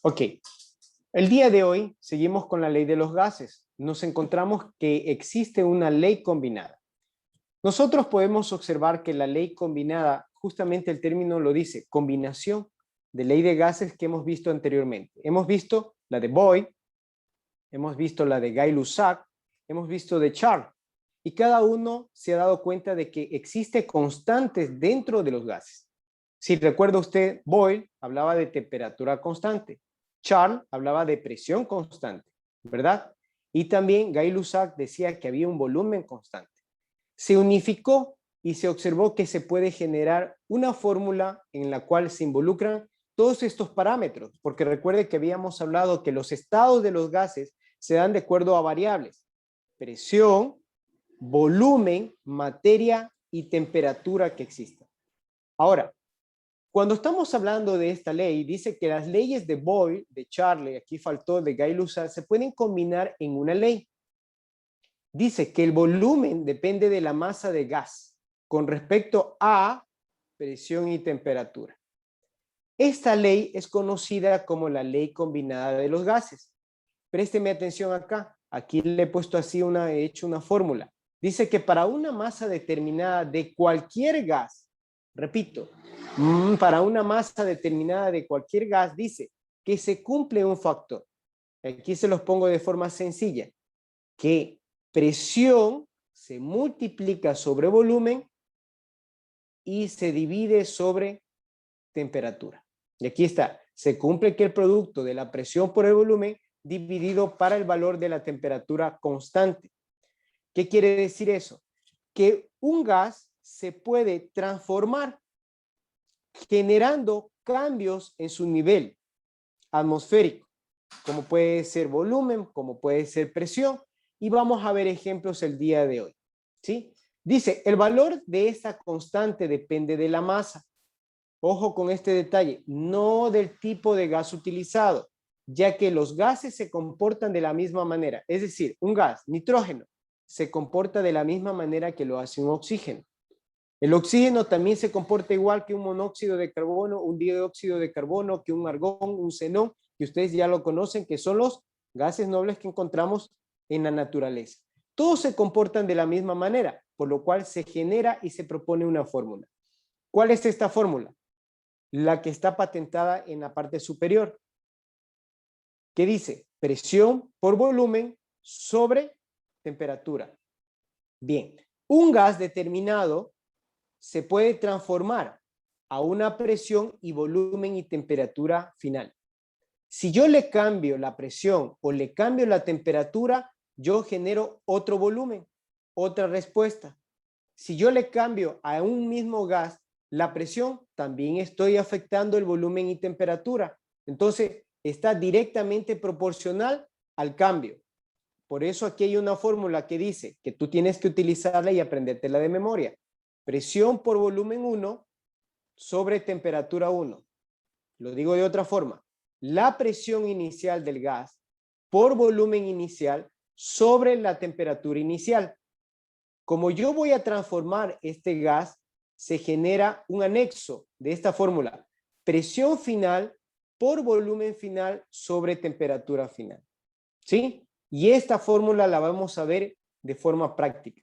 Ok, el día de hoy seguimos con la ley de los gases. Nos encontramos que existe una ley combinada. Nosotros podemos observar que la ley combinada, justamente el término lo dice, combinación de ley de gases que hemos visto anteriormente. Hemos visto la de Boyle, hemos visto la de Gay-Lussac, hemos visto de Charles, y cada uno se ha dado cuenta de que existe constantes dentro de los gases. Si recuerda usted, Boyle hablaba de temperatura constante, Charles hablaba de presión constante, ¿verdad? Y también Gay-Lussac decía que había un volumen constante. Se unificó y se observó que se puede generar una fórmula en la cual se involucran todos estos parámetros, porque recuerde que habíamos hablado que los estados de los gases se dan de acuerdo a variables: presión, volumen, materia y temperatura que exista. Ahora, cuando estamos hablando de esta ley, dice que las leyes de Boyle, de Charles, aquí faltó de Gay-Lussac, se pueden combinar en una ley. Dice que el volumen depende de la masa de gas con respecto a presión y temperatura. Esta ley es conocida como la ley combinada de los gases. Présteme atención acá. Aquí le he puesto así he hecho una fórmula. Dice que para una masa determinada de cualquier gas, repito, para una masa determinada de cualquier gas, dice que se cumple un factor. Aquí se los pongo de forma sencilla, que presión se multiplica sobre volumen y se divide sobre temperatura. Y aquí está, se cumple que el producto de la presión por el volumen dividido para el valor de la temperatura constante. ¿Qué quiere decir eso? Que un gas se puede transformar generando cambios en su nivel atmosférico, como puede ser volumen, como puede ser presión, y vamos a ver ejemplos el día de hoy, ¿sí? Dice, el valor de esta constante depende de la masa. Ojo con este detalle, no del tipo de gas utilizado, ya que los gases se comportan de la misma manera. Es decir, un gas, nitrógeno, se comporta de la misma manera que lo hace un oxígeno. El oxígeno también se comporta igual que un monóxido de carbono, un dióxido de carbono, que un argón, un xenón, que ustedes ya lo conocen, que son los gases nobles que encontramos en la naturaleza. Todos se comportan de la misma manera, por lo cual se genera y se propone una fórmula. ¿Cuál es esta fórmula? La que está patentada en la parte superior, que dice presión por volumen sobre temperatura. Bien, un gas determinado se puede transformar a una presión y volumen y temperatura final. Si yo le cambio la presión o le cambio la temperatura, yo genero otro volumen, otra respuesta. Si yo le cambio a un mismo gas la presión, también estoy afectando el volumen y temperatura. Entonces, está directamente proporcional al cambio. Por eso aquí hay una fórmula que dice que tú tienes que utilizarla y aprendértela de memoria. Presión por volumen 1 sobre temperatura 1. Lo digo de otra forma. La presión inicial del gas por volumen inicial sobre la temperatura inicial. Como yo voy a transformar este gas, se genera un anexo de esta fórmula. Presión final por volumen final sobre temperatura final. ¿Sí? Y esta fórmula la vamos a ver de forma práctica.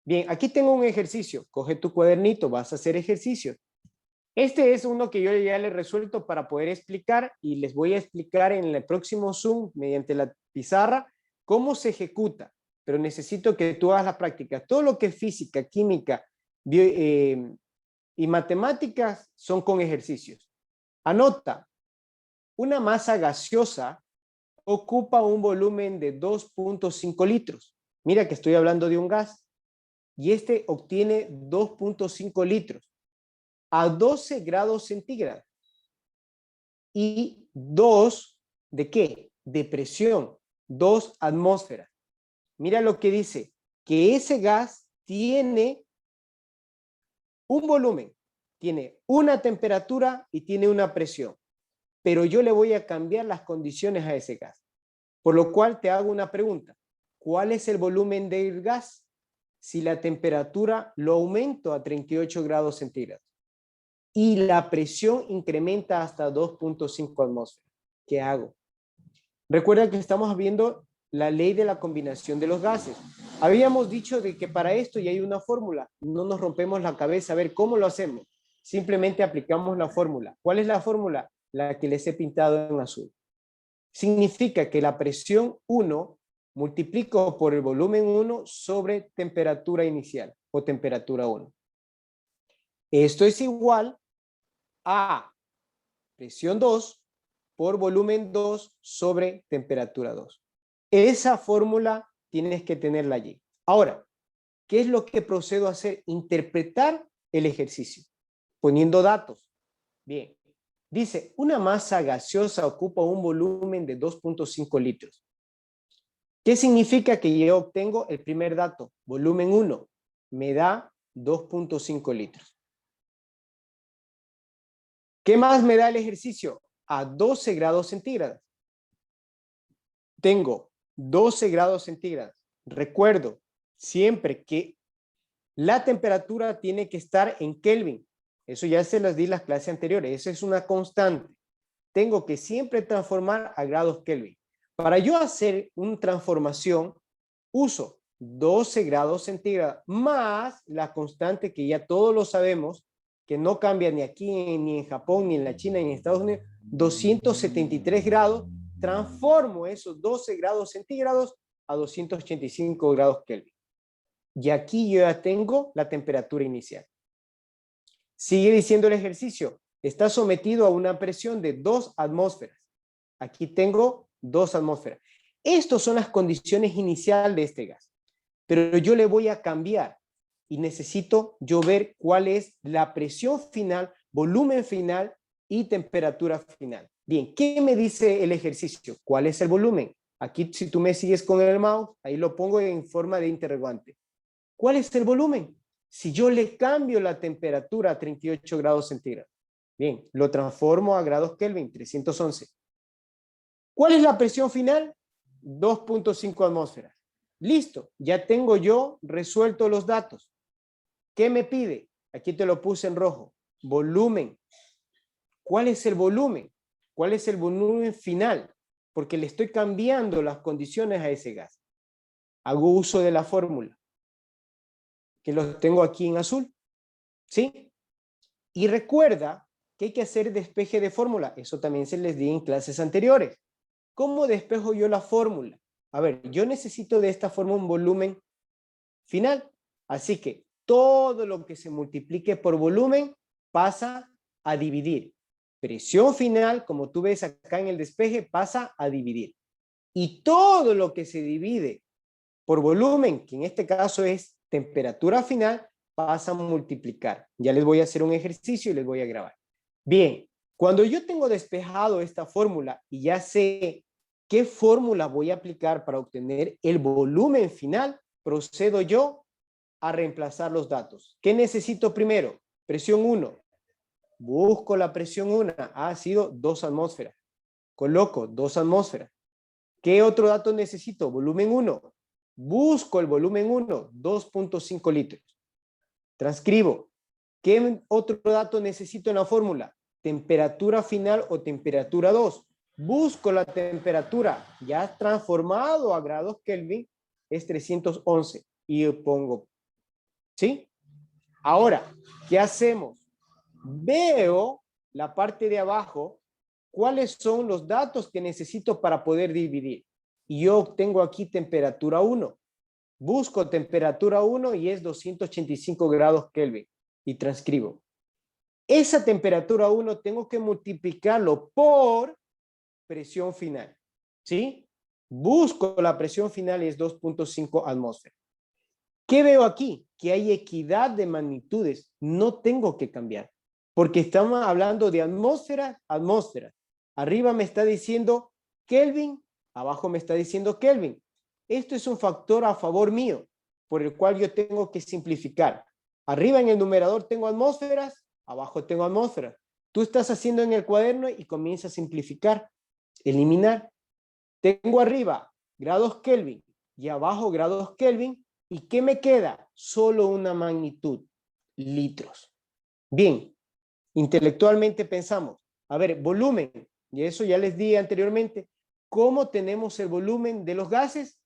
Bien, aquí tengo un ejercicio. Coge tu cuadernito, vas a hacer ejercicio. Este es uno que yo ya le he resuelto para poder explicar y les voy a explicar en el próximo Zoom mediante la pizarra cómo se ejecuta, pero necesito que tú hagas la práctica. Todo lo que es física, química y matemáticas son con ejercicios. Anota, una masa gaseosa ocupa un volumen de 2.5 litros. Mira que estoy hablando de un gas y este obtiene 2.5 litros a 12 grados centígrados. Y 2, ¿de qué? De presión, 2 atmósferas. Mira lo que dice, que ese gas tiene un volumen, tiene una temperatura y tiene una presión. Pero yo le voy a cambiar las condiciones a ese gas. Por lo cual te hago una pregunta. ¿Cuál es el volumen del gas si la temperatura lo aumento a 38 grados centígrados? y la presión incrementa hasta 2.5 atmósferas. ¿Qué hago? Recuerda que estamos viendo la ley de la combinación de los gases. Habíamos dicho de que para esto ya hay una fórmula. No nos rompemos la cabeza a ver cómo lo hacemos. Simplemente aplicamos la fórmula. ¿Cuál es la fórmula? La que les he pintado en azul. Significa que la presión 1 multiplico por el volumen 1 sobre temperatura inicial o temperatura 1. Esto es igual a presión 2 por volumen 2 sobre temperatura 2. Esa fórmula tienes que tenerla allí. Ahora, ¿qué es lo que procedo a hacer? Interpretar el ejercicio, poniendo datos. Bien, dice, una masa gaseosa ocupa un volumen de 2.5 litros. ¿Qué significa que yo obtengo el primer dato? Volumen 1 me da 2.5 litros. ¿Qué más me da el ejercicio? A 12 grados centígrados. Tengo 12 grados centígrados. Recuerdo siempre que la temperatura tiene que estar en Kelvin. Eso ya se las di en las clases anteriores. Eso es una constante. Tengo que siempre transformar a grados Kelvin. Para yo hacer una transformación, uso 12 grados centígrados más la constante que ya todos lo sabemos, que no cambia ni aquí, ni en Japón, ni en la China, ni en Estados Unidos, 273 grados, transformo esos 12 grados centígrados a 285 grados Kelvin. Y aquí yo ya tengo la temperatura inicial. Sigue diciendo el ejercicio, está sometido a una presión de 2 atmósferas. Aquí tengo 2 atmósferas. Estas son las condiciones iniciales de este gas. Pero yo le voy a cambiar y necesito yo ver cuál es la presión final, volumen final y temperatura final. Bien, ¿qué me dice el ejercicio? ¿Cuál es el volumen? Aquí, si tú me sigues con el mouse, ahí lo pongo en forma de interrogante. ¿Cuál es el volumen? Si yo le cambio la temperatura a 38 grados centígrados. Bien, lo transformo a grados Kelvin, 311. ¿Cuál es la presión final? 2.5 atmósferas. Listo, ya tengo yo resuelto los datos. ¿Qué me pide? Aquí te lo puse en rojo. Volumen. ¿Cuál es el volumen? ¿Cuál es el volumen final? Porque le estoy cambiando las condiciones a ese gas. Hago uso de la fórmula, que lo tengo aquí en azul. ¿Sí? Y recuerda que hay que hacer despeje de fórmula. Eso también se les di en clases anteriores. ¿Cómo despejo yo la fórmula? A ver, yo necesito de esta forma un volumen final. Así que todo lo que se multiplique por volumen pasa a dividir. Presión final, como tú ves acá en el despeje, pasa a dividir. Y todo lo que se divide por volumen, que en este caso es temperatura final, pasa a multiplicar. Ya les voy a hacer un ejercicio y les voy a grabar. Bien, cuando yo tengo despejado esta fórmula y ya sé qué fórmula voy a aplicar para obtener el volumen final, procedo yo a reemplazar los datos. ¿Qué necesito primero? Presión 1. Busco la presión 1. Ha sido 2 atmósferas. Coloco 2 atmósferas. ¿Qué otro dato necesito? Volumen 1. Busco el volumen 1, 2.5 litros. Transcribo. ¿Qué otro dato necesito en la fórmula? Temperatura final o temperatura 2. Busco la temperatura ya transformado a grados Kelvin, es 311 y pongo, ¿sí? Ahora, ¿qué hacemos? Veo la parte de abajo, cuáles son los datos que necesito para poder dividir. Y yo obtengo aquí temperatura 1. Busco temperatura 1 y es 285 grados Kelvin y transcribo. Esa temperatura 1 tengo que multiplicarlo por presión final, ¿sí? Busco la presión final y es 2.5 atmósferas. ¿Qué veo aquí? Que hay equidad de magnitudes. No tengo que cambiar, porque estamos hablando de atmósfera, atmósfera. Arriba me está diciendo Kelvin, abajo me está diciendo Kelvin. Esto es un factor a favor mío, por el cual yo tengo que simplificar. Arriba en el numerador tengo atmósferas, abajo tengo atmósferas. Tú estás haciendo en el cuaderno y comienzas a simplificar. Eliminar. Tengo arriba grados Kelvin y abajo grados Kelvin. ¿Y qué me queda? Solo una magnitud, litros. Bien, Intelectualmente pensamos, a ver, volumen, y eso ya les di anteriormente, ¿cómo tenemos el volumen de los gases?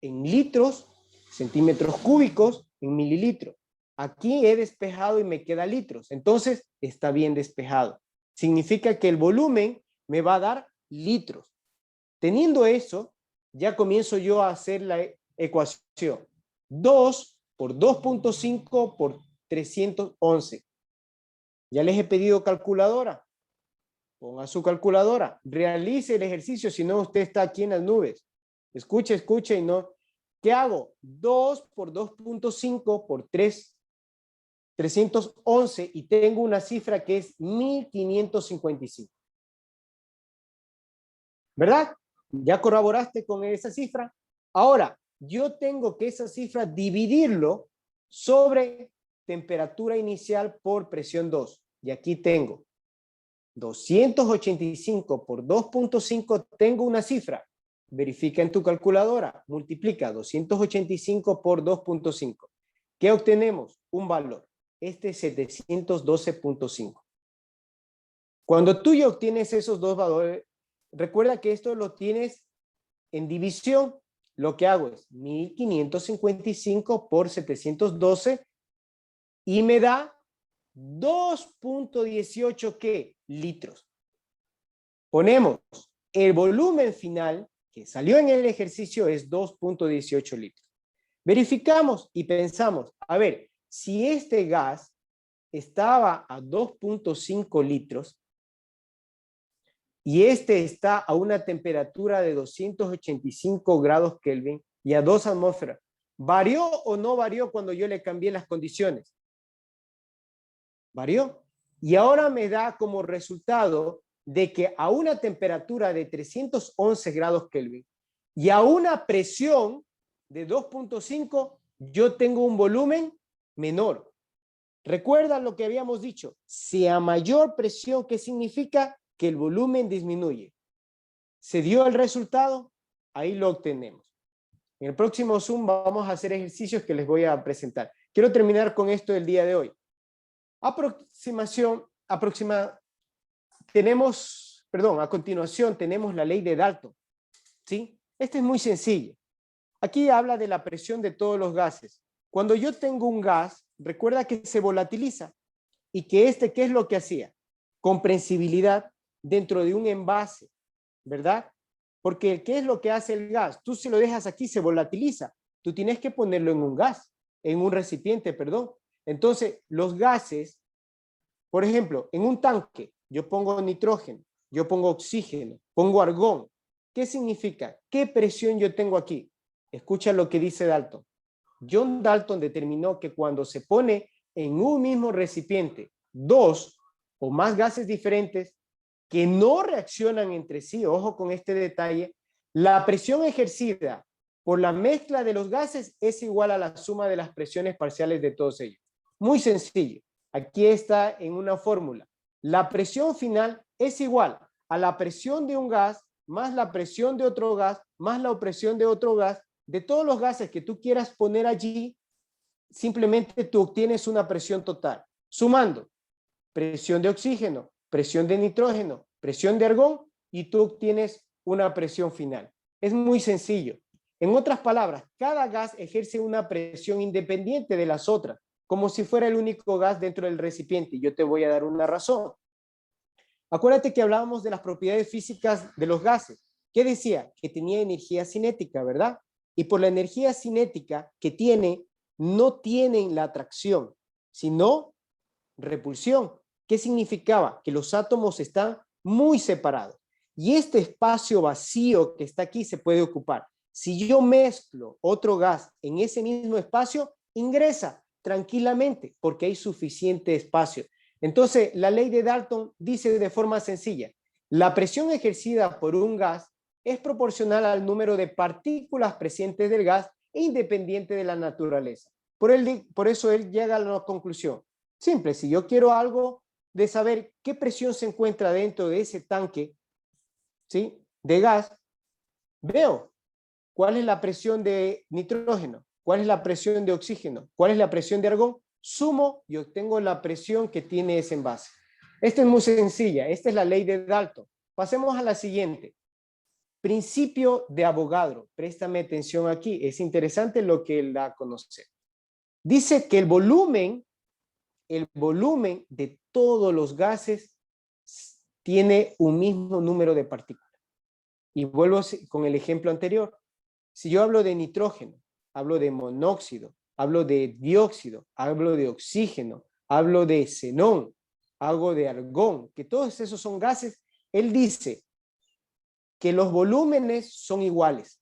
En litros, centímetros cúbicos, en mililitros. Aquí he despejado y me queda litros, entonces está bien despejado. Significa que el volumen me va a dar litros. Teniendo eso, ya comienzo yo a hacer la ecuación. 2 por 2.5 por 311. Ya les he pedido calculadora. Ponga su calculadora. Realice el ejercicio, si no usted está aquí en las nubes. Escuche, escuche y no. ¿Qué hago? 2 por 2.5 por 311 y tengo una cifra que es 1555. ¿Verdad? ¿Ya corroboraste con esa cifra? Ahora, yo tengo que esa cifra dividirlo sobre temperatura inicial por presión 2. Y aquí tengo 285 por 2.5, tengo una cifra. Verifica en tu calculadora, multiplica 285 por 2.5. ¿Qué obtenemos? Un valor. Este es 712.5. Cuando tú ya obtienes esos dos valores, recuerda que esto lo tienes en división. Lo que hago es 1555 por 712 y me da 2.18 ¿qué? Litros. Ponemos el volumen final que salió en el ejercicio es 2.18 litros. Verificamos y pensamos, a ver, si este gas estaba a 2.5 litros y este está a una temperatura de 285 grados Kelvin y a 2 atmósferas, ¿varió o no varió cuando yo le cambié las condiciones? Varió. Y ahora me da como resultado de que a una temperatura de 311 grados Kelvin y a una presión de 2.5, yo tengo un volumen menor. Recuerda lo que habíamos dicho, si a mayor presión, ¿qué significa? Que el volumen disminuye. ¿Se dio el resultado? Ahí lo obtenemos. En el próximo Zoom vamos a hacer ejercicios que les voy a presentar. Quiero terminar con esto del día de hoy. A continuación tenemos la ley de Dalton. ¿Sí? Este es muy sencillo. Aquí habla de la presión de todos los gases. Cuando yo tengo un gas, recuerda que se volatiliza y que ¿qué es lo que hacía? Comprensibilidad dentro de un envase, ¿verdad? Porque ¿qué es lo que hace el gas? Tú si lo dejas aquí se volatiliza. Tú tienes que ponerlo en un recipiente, perdón. Entonces, los gases, por ejemplo, en un tanque, yo pongo nitrógeno, yo pongo oxígeno, pongo argón. ¿Qué significa? ¿Qué presión yo tengo aquí? Escucha lo que dice Dalton. John Dalton determinó que cuando se pone en un mismo recipiente dos o más gases diferentes que no reaccionan entre sí, ojo con este detalle, la presión ejercida por la mezcla de los gases es igual a la suma de las presiones parciales de todos ellos. Muy sencillo. Aquí está en una fórmula. La presión final es igual a la presión de un gas más la presión de otro gas más la presión de otro gas. De todos los gases que tú quieras poner allí, simplemente tú obtienes una presión total. Sumando presión de oxígeno, presión de nitrógeno, presión de argón y tú obtienes una presión final. Es muy sencillo. En otras palabras, cada gas ejerce una presión independiente de las otras, como si fuera el único gas dentro del recipiente. Y yo te voy a dar una razón. Acuérdate que hablábamos de las propiedades físicas de los gases. ¿Qué decía? Que tenía energía cinética, ¿verdad? Y por la energía cinética que tiene, no tienen la atracción, sino repulsión. ¿Qué significaba? Que los átomos están muy separados. Y este espacio vacío que está aquí se puede ocupar. Si yo mezclo otro gas en ese mismo espacio, ingresa tranquilamente porque hay suficiente espacio. Entonces, la ley de Dalton dice de forma sencilla, la presión ejercida por un gas es proporcional al número de partículas presentes del gas e independiente de la naturaleza. Por eso él llega a la conclusión. Simple, si yo quiero algo de saber qué presión se encuentra dentro de ese tanque, ¿sí?, de gas, veo cuál es la presión de nitrógeno, cuál es la presión de oxígeno, cuál es la presión de argón, sumo y obtengo la presión que tiene ese envase. Esta es muy sencilla. Esta es la ley de Dalton. Pasemos a la siguiente. Principio de Avogadro. Préstame atención aquí. Es interesante lo que él da a conocer. Dice que el volumen de todos los gases tiene un mismo número de partículas. Y vuelvo con el ejemplo anterior. Si yo hablo de nitrógeno, hablo de monóxido, hablo de dióxido, hablo de oxígeno, hablo de xenón, hablo de argón, que todos esos son gases, él dice que los volúmenes son iguales.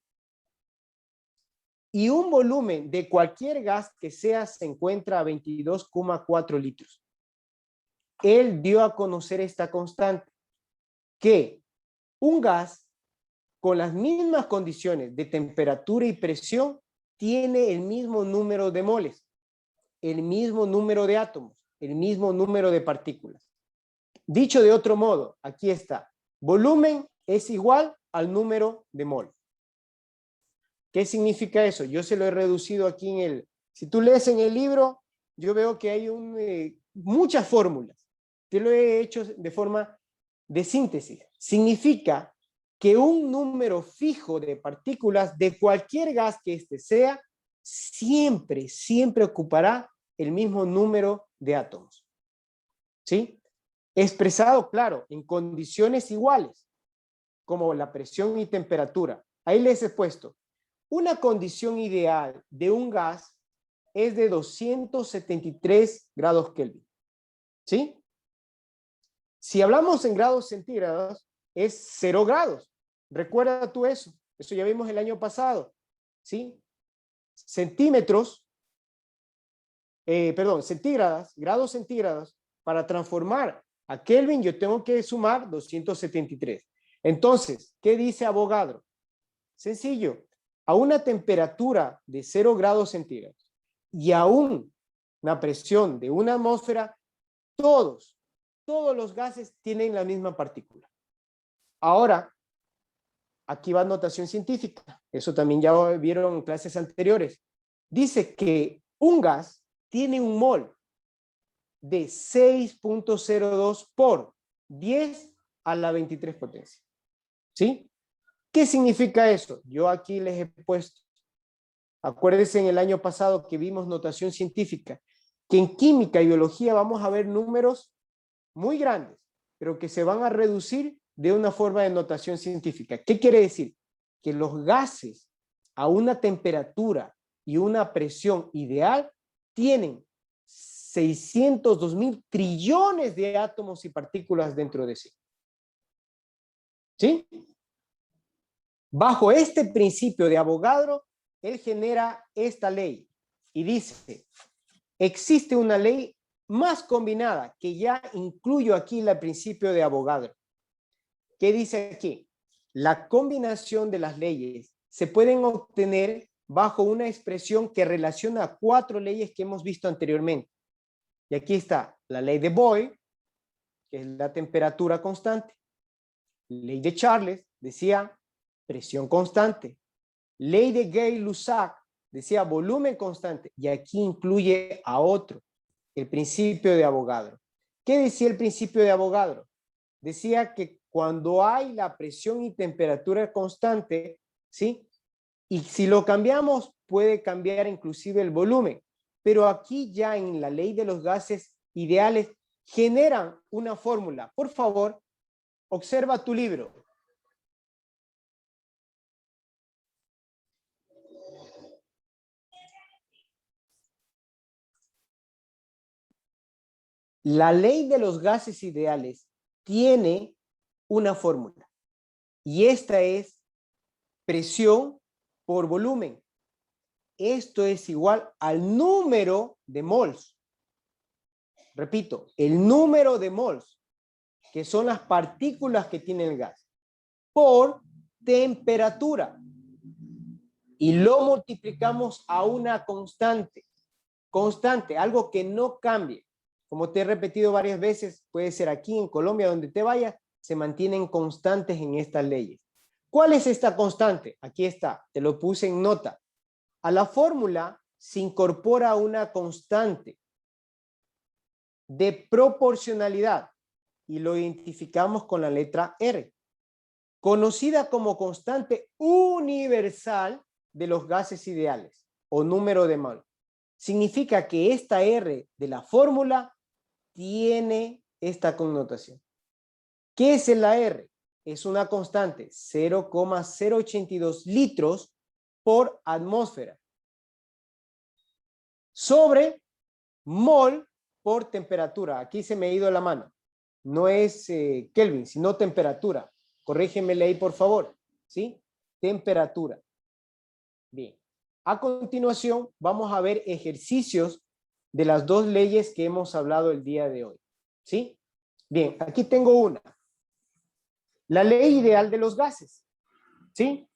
Y un volumen de cualquier gas que sea se encuentra a 22,4 litros. Él dio a conocer esta constante, que un gas con las mismas condiciones de temperatura y presión tiene el mismo número de moles, el mismo número de átomos, el mismo número de partículas. Dicho de otro modo, aquí está. Volumen es igual al número de mol. ¿Qué significa eso? Yo se lo he reducido aquí en el... Si tú lees en el libro, yo veo que hay muchas fórmulas. Te lo he hecho de forma de síntesis. Significa que un número fijo de partículas de cualquier gas que este sea, siempre ocupará el mismo número de átomos. ¿Sí? Expresado, claro, en condiciones iguales, como la presión y temperatura. Ahí les he puesto. Una condición ideal de un gas es de 273 grados Kelvin. ¿Sí? Si hablamos en grados centígrados, es 0 grados. Recuerda tú eso. Eso ya vimos el año pasado. ¿Sí? Centímetros, centígrados, grados centígrados, para transformar a Kelvin yo tengo que sumar 273. Entonces, ¿qué dice Avogadro? Sencillo. A una temperatura de 0 grados centígrados y a una presión de una atmósfera, todos los gases tienen la misma partícula. Ahora, aquí va notación científica. Eso también ya vieron en clases anteriores. Dice que un gas tiene un mol de 6.02 por 10 a la 23 potencia. ¿Sí? ¿Qué significa eso? Yo aquí les he puesto. Acuérdense en el año pasado que vimos notación científica, que en química y biología vamos a ver números muy grandes, pero que se van a reducir de una forma de notación científica. ¿Qué quiere decir? Que los gases a una temperatura y una presión ideal tienen 602.000 trillones de átomos y partículas dentro de sí. ¿Sí? Bajo este principio de Avogadro, él genera esta ley y dice, existe una ley más combinada que ya incluyo aquí el principio de Avogadro. ¿Qué dice aquí? La combinación de las leyes se pueden obtener bajo una expresión que relaciona 4 leyes que hemos visto anteriormente. Y aquí está la ley de Boyle, que es la temperatura constante. Ley de Charles decía presión constante. Ley de Gay-Lussac decía volumen constante. Y aquí incluye a otro, el principio de Avogadro. ¿Qué decía el principio de Avogadro? Decía que cuando hay la presión y temperatura constante, ¿sí? Y si lo cambiamos, puede cambiar inclusive el volumen. Pero aquí ya en la ley de los gases ideales generan una fórmula. Por favor, observa tu libro. La ley de los gases ideales tiene una fórmula. Y esta es presión por volumen. Esto es igual al número de mols. Repito, el número de mols, que son las partículas que tiene el gas, por temperatura. Y lo multiplicamos a una constante. Constante, algo que no cambie. Como te he repetido varias veces, puede ser aquí en Colombia, donde te vayas, se mantienen constantes en estas leyes. ¿Cuál es esta constante? Aquí está, te lo puse en nota. A la fórmula se incorpora una constante de proporcionalidad. y lo identificamos con la letra R, conocida como constante universal de los gases ideales o número de mol. Significa que esta R de la fórmula tiene esta connotación. ¿Qué es la R? Es una constante, 0,082 litros por atmósfera sobre mol por temperatura. Aquí se me ha ido la mano. No es Kelvin, sino temperatura. Corrígemele ahí, por favor. ¿Sí? Temperatura. Bien. A continuación, vamos a ver ejercicios de las dos leyes que hemos hablado el día de hoy. ¿Sí? Bien, aquí tengo una. La ley ideal de los gases. ¿Sí?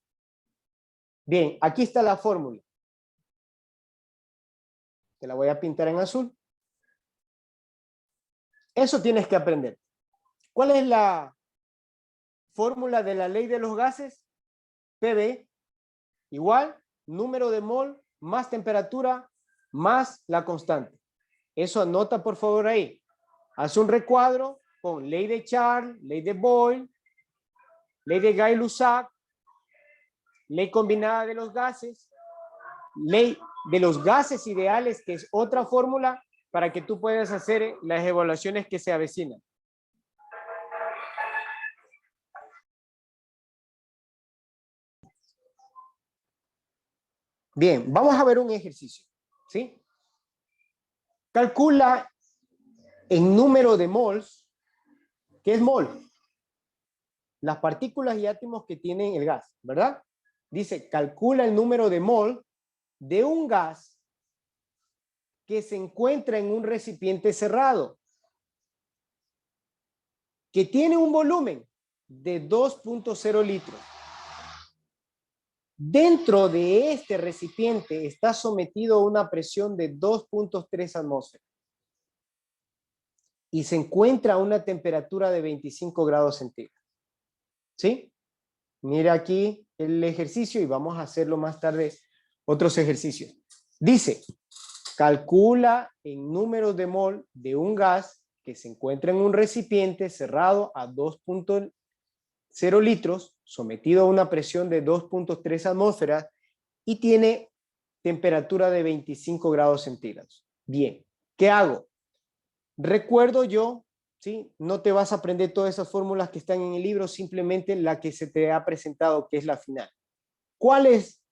Bien, aquí está la fórmula. Te la voy a pintar en azul. Eso tienes que aprender. ¿Cuál es la fórmula de la ley de los gases? PV igual número de mol más temperatura más la constante. Eso anota por favor ahí. Haz un recuadro con ley de Charles, ley de Boyle, ley de Gay-Lussac, ley combinada de los gases, ley de los gases ideales, que es otra fórmula para que tú puedas hacer las evaluaciones que se avecinan. Bien, vamos a ver un ejercicio, ¿sí? Calcula en número de mols, ¿qué es mol? Las partículas y átomos que tienen el gas, ¿verdad? Dice, calcula el número de mol de un gas que se encuentra en un recipiente cerrado, que tiene un volumen de 2.0 litros. Dentro de este recipiente está sometido a una presión de 2.3 atmósferas y se encuentra a una temperatura de 25 grados centígrados. ¿Sí? Mira aquí el ejercicio y vamos a hacerlo más tarde otros ejercicios. Dice, calcula en números de mol de un gas que se encuentra en un recipiente cerrado a 2.0 litros, sometido a una presión de 2.3 atmósferas y tiene temperatura de 25 grados centígrados. Bien, ¿qué hago? Recuerdo yo, ¿sí? No te vas a aprender todas esas fórmulas que están en el libro, simplemente la que se te ha presentado, que es la final. ¿Cuál es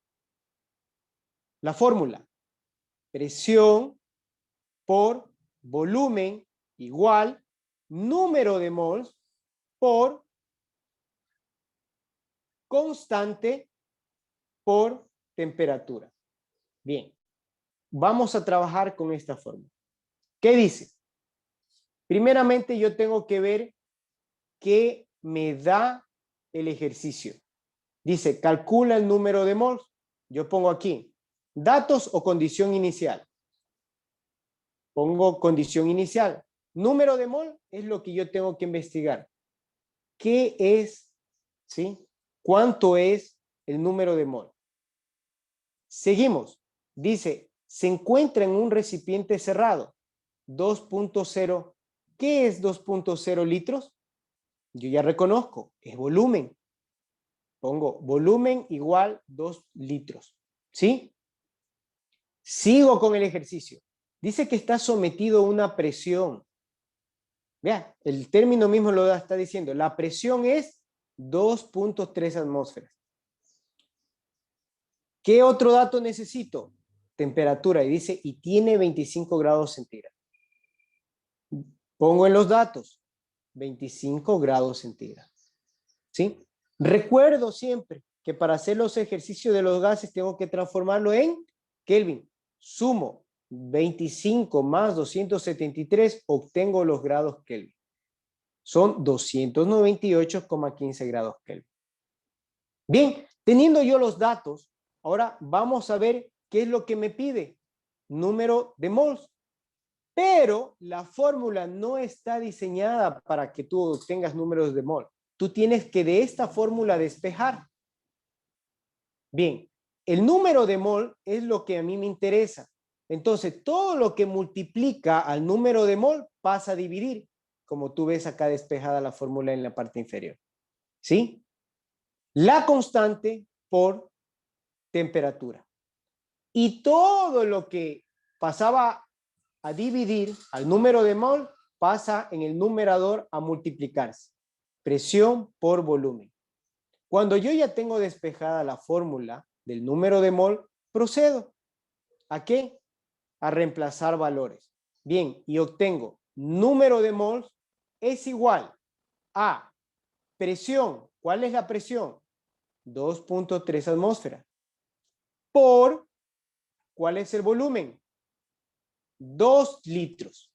la fórmula? Presión por volumen igual número de mols por constante por temperatura. Bien, vamos a trabajar con esta fórmula. ¿Qué dice? Primeramente yo tengo que ver qué me da el ejercicio. Dice, calcula el número de mols. Yo pongo aquí, datos o condición inicial. Pongo condición inicial. Número de mol es lo que yo tengo que investigar. ¿Qué es? ¿Sí? ¿Cuánto es el número de mol? Seguimos. Dice, se encuentra en un recipiente cerrado. 2.0. ¿Qué es 2.0 litros? Yo ya reconozco, es volumen. Pongo volumen igual 2 litros. ¿Sí? Sigo con el ejercicio. Dice que está sometido a una presión. Vea, el término mismo lo está diciendo. La presión es 2.3 atmósferas. ¿Qué otro dato necesito? Temperatura. Y dice, y tiene 25 grados centígrados. Pongo en los datos, 25 grados centígrados. ¿Sí? Recuerdo siempre que para hacer los ejercicios de los gases tengo que transformarlo en Kelvin. Sumo 25 más 273, obtengo los grados Kelvin. Son 298,15 grados Kelvin. Bien, teniendo yo los datos, ahora vamos a ver qué es lo que me pide. Número de mols. Pero la fórmula no está diseñada para que tú obtengas números de mol. Tú tienes que de esta fórmula despejar. Bien, el número de mol es lo que a mí me interesa. Entonces, todo lo que multiplica al número de mol pasa a dividir. como tú ves acá despejada la fórmula en la parte inferior. ¿Sí? La constante por temperatura. Y todo lo que pasaba a dividir al número de mol pasa en el numerador a multiplicarse. Presión por volumen. Cuando yo ya tengo despejada la fórmula del número de mol, procedo. ¿A qué? A reemplazar valores. Bien, y obtengo número de mols es igual a presión. ¿Cuál es la presión? 2.3 atmósferas. Por, ¿cuál es el volumen? 2 litros.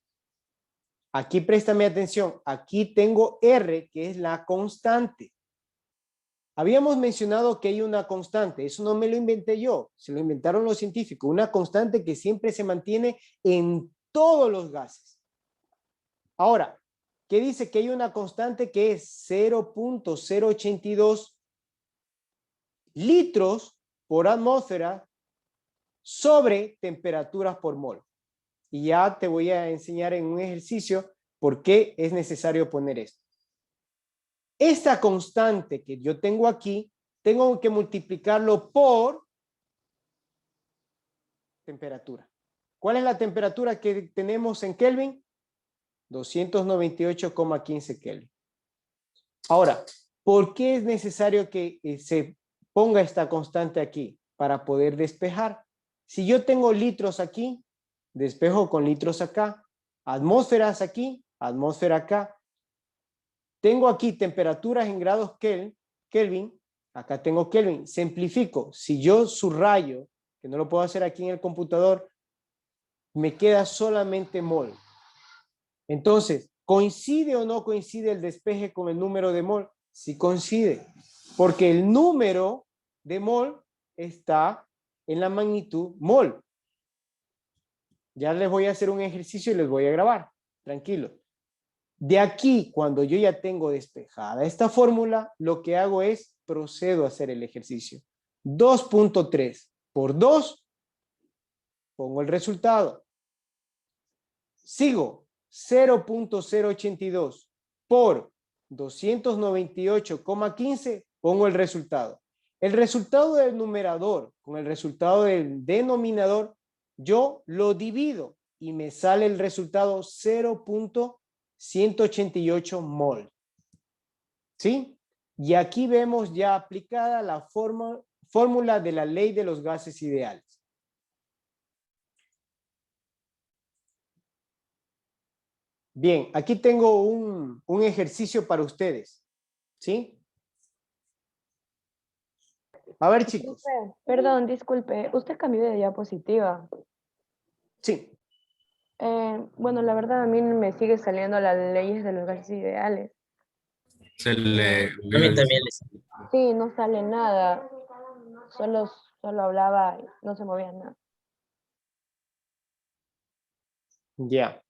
Aquí préstame atención. Aquí tengo R, que es la constante. Habíamos mencionado que hay una constante. Eso no me lo inventé yo. Se lo inventaron los científicos. Una constante que siempre se mantiene en todos los gases. Ahora, ¿qué dice? Que hay una constante que es 0.082 litros por atmósfera sobre temperaturas por mol. Y ya te voy a enseñar en un ejercicio por qué es necesario poner esto. Esta constante que yo tengo aquí, tengo que multiplicarlo por temperatura. ¿Cuál es la temperatura que tenemos en Kelvin? 298,15 Kelvin. Ahora, ¿por qué es necesario que se ponga esta constante aquí? Para poder despejar. Si yo tengo litros aquí, despejo con litros acá. Atmósferas aquí, atmósfera acá. Tengo aquí temperaturas en grados Kelvin. Acá tengo Kelvin. Simplifico. Si yo subrayo, que no lo puedo hacer aquí en el computador, me queda solamente mol. Entonces, ¿coincide o no coincide el despeje con el número de mol? Sí coincide, porque el número de mol está en la magnitud mol. Ya les voy a hacer un ejercicio y les voy a grabar. Tranquilo. De aquí, cuando yo ya tengo despejada esta fórmula, lo que hago es procedo a hacer el ejercicio. 2.3 por 2, pongo el resultado. Sigo. 0.082 por 298,15, pongo el resultado. El resultado del numerador con el resultado del denominador, yo lo divido y me sale el resultado 0.188 mol. ¿Sí? Y aquí vemos ya aplicada la fórmula de la ley de los gases ideales. Bien, aquí tengo un ejercicio para ustedes. ¿Sí? A ver, chicos. Perdón, disculpe, usted cambió de diapositiva. Sí. Bueno, la verdad a mí me sigue saliendo las leyes de los gases ideales. Se le... A mí también les... Sí, no sale nada. Solo hablaba y no se movía nada. Ya.